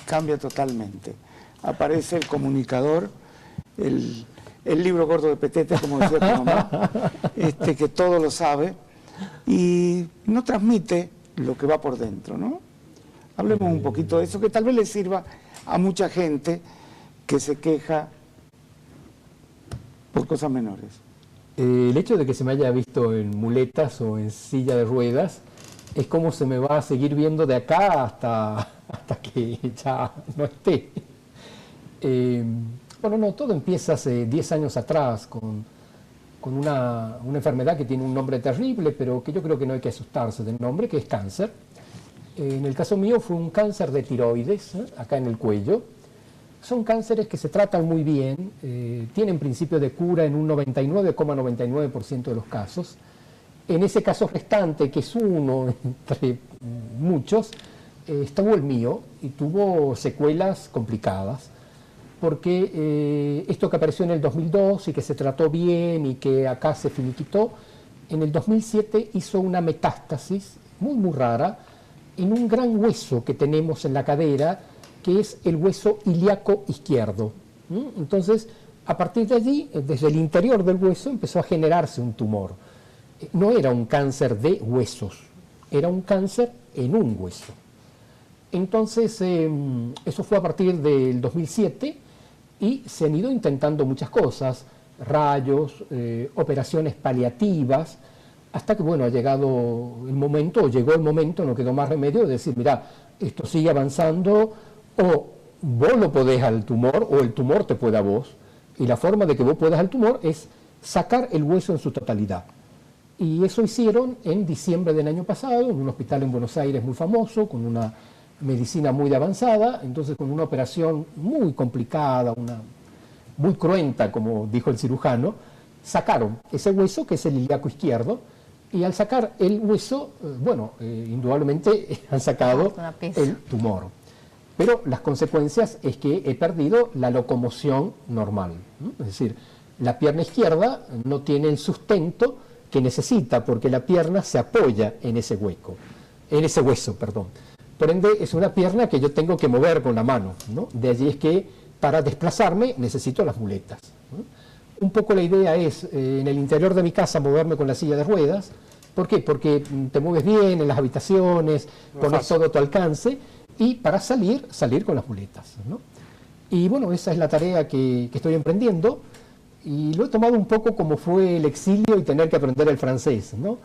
cambia totalmente. Aparece el comunicador, el libro gordo de Petete, como decía tu mamá, que todo lo sabe, y no transmite lo que va por dentro, ¿no? Hablemos un poquito de eso, que tal vez le sirva a mucha gente que se queja por cosas menores. El hecho de que se me haya visto en muletas o en silla de ruedas es como se me va a seguir viendo de acá hasta que ya no esté. Bueno, no, todo empieza hace 10 años atrás con una enfermedad que tiene un nombre terrible, pero que yo creo que no hay que asustarse del nombre, que es cáncer. En el caso mío fue un cáncer de tiroides, acá en el cuello. Son cánceres que se tratan muy bien, tienen principio de cura en un 99,99% de los casos. En ese caso restante, que es uno entre muchos, estuvo el mío y tuvo secuelas complicadas, porque esto que apareció en el 2002 y que se trató bien y que acá se finiquitó, en el 2007 hizo una metástasis muy rara en un gran hueso que tenemos en la cadera, que es el hueso ilíaco izquierdo. Entonces, a partir de allí, desde el interior del hueso, empezó a generarse un tumor. No era un cáncer de huesos, era un cáncer en un hueso. Entonces, eso fue a partir del 2007 y se han ido intentando muchas cosas, rayos, operaciones paliativas, hasta que, bueno, llegó el momento, no quedó más remedio de decir, mira, esto sigue avanzando, o vos lo podés al tumor o el tumor te puede a vos, y la forma de que vos puedas al tumor es sacar el hueso en su totalidad. Y eso hicieron en diciembre del año pasado, en un hospital en Buenos Aires muy famoso, con una medicina muy avanzada, entonces con una operación muy complicada, muy cruenta, como dijo el cirujano, sacaron ese hueso, que es el ilíaco izquierdo, y al sacar el hueso, indudablemente han sacado el tumor. Pero las consecuencias es que he perdido la locomoción normal, ¿no? Es decir, la pierna izquierda no tiene el sustento que necesita, porque la pierna se apoya en ese hueso. Por ende, es una pierna que yo tengo que mover con la mano, ¿no? De allí es que para desplazarme necesito las muletas, ¿no? Un poco la idea es, en el interior de mi casa, moverme con la silla de ruedas. ¿Por qué? Porque te mueves bien en las habitaciones, pones todo a tu alcance, y para salir con las muletas, ¿no? Y bueno, esa es la tarea que estoy emprendiendo, y lo he tomado un poco como fue el exilio y tener que aprender el francés, ¿no?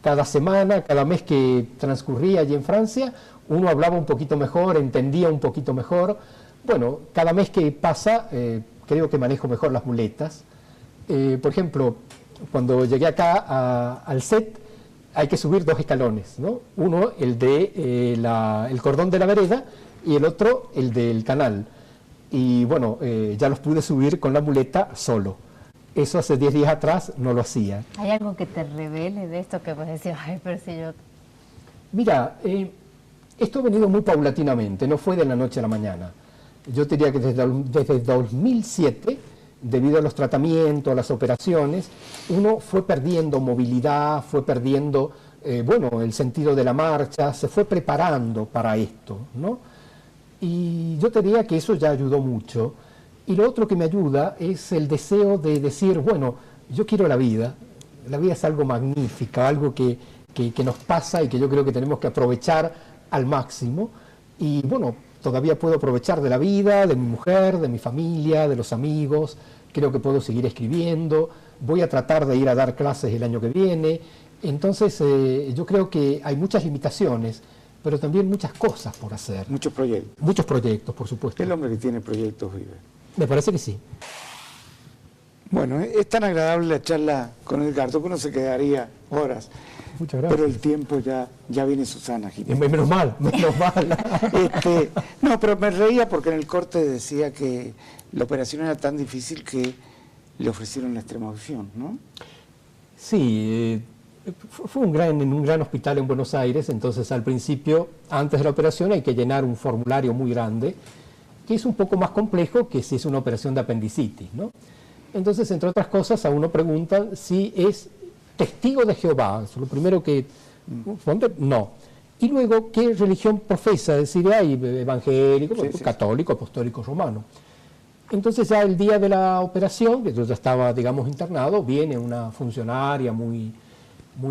Cada semana, cada mes que transcurría allí en Francia, uno hablaba un poquito mejor, entendía un poquito mejor. Bueno, cada mes que pasa, creo que manejo mejor las muletas. Por ejemplo, cuando llegué acá al set, hay que subir 2 escalones, ¿no? Uno, el de el cordón de la vereda, y el otro, el del canal. Y bueno, ya los pude subir con la muleta solo. Eso hace 10 días atrás no lo hacía. ¿Hay algo que te revele de esto que vos decís, ay, pero si yo... Mira, esto ha venido muy paulatinamente, no fue de la noche a la mañana. Yo diría que desde 2007, debido a los tratamientos, a las operaciones, uno fue perdiendo movilidad, fue perdiendo el sentido de la marcha, se fue preparando para esto, ¿no? Y yo te diría que eso ya ayudó mucho. Y lo otro que me ayuda es el deseo de decir, bueno, yo quiero la vida es algo magnífico, algo que nos pasa y que yo creo que tenemos que aprovechar al máximo. Y bueno, todavía puedo aprovechar de la vida, de mi mujer, de mi familia, de los amigos, creo que puedo seguir escribiendo, voy a tratar de ir a dar clases el año que viene. Entonces yo creo que hay muchas limitaciones, pero también muchas cosas por hacer. Muchos proyectos. Muchos proyectos, por supuesto. El hombre que tiene proyectos vive. Me parece que sí. Bueno, es tan agradable la charla con Edgardo que uno se quedaría horas. Muchas gracias. Pero el tiempo ya viene Susana Jiménez. Menos mal, menos mal. No, pero me reía porque en el corte decía que la operación era tan difícil que le ofrecieron la extrema opción, ¿no? Sí, fue en un gran hospital en Buenos Aires, entonces al principio, antes de la operación, hay que llenar un formulario muy grande, que es un poco más complejo que si es una operación de apendicitis, ¿no? Entonces, entre otras cosas, a uno preguntan si es testigo de Jehová. Eso es lo primero que responde, no. Y luego, ¿qué religión profesa? Es decir, hay evangélico, católico, apostólico, romano. Entonces, ya el día de la operación, que yo ya estaba, digamos, internado, viene una funcionaria muy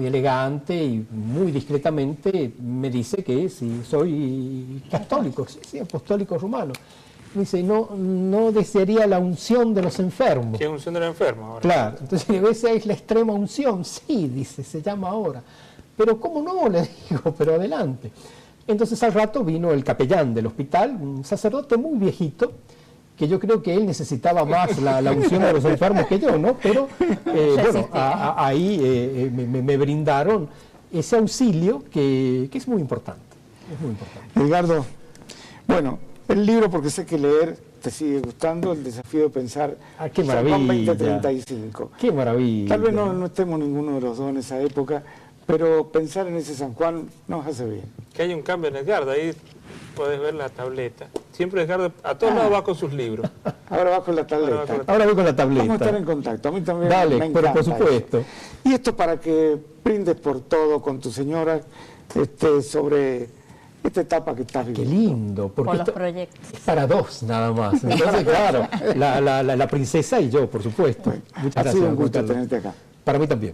elegante y muy discretamente me dice que si soy católico, sí, apostólico romano. Me dice, no desearía la unción de los enfermos. ¿Qué unción de los enfermos ahora? Claro, entonces esa es la extrema unción. Sí, dice, se llama ahora. Pero ¿cómo no? Le digo, pero adelante. Entonces al rato vino el capellán del hospital, un sacerdote muy viejito, que yo creo que él necesitaba más la unción de los enfermos que yo, ¿no? Pero bueno, ahí me brindaron ese auxilio que es muy importante. Es muy importante. Edgardo, bueno, el libro, porque sé que leer te sigue gustando, el desafío de pensar. ¡Qué maravilla! San Juan 2035. ¡Qué maravilla! Tal vez no estemos ninguno de los dos en esa época, pero pensar en ese San Juan nos hace bien. Que hay un cambio en Edgardo, ahí podés ver la tableta. Siempre Edgardo a todos lados va con sus libros. Ahora va con la tableta. Ahora voy con la tableta. Vamos a estar en contacto, a mí también Dale, me encanta por supuesto. eso. Y esto para que brindes por todo con tu señora sobre esta etapa que estás viviendo. Qué lindo, porque Por los proyectos. es para dos nada más. Entonces, claro, la princesa y yo, por supuesto. Bueno, Muchas ha gracias. sido un gusto Juan Carlos. tenerte acá. Para mí también.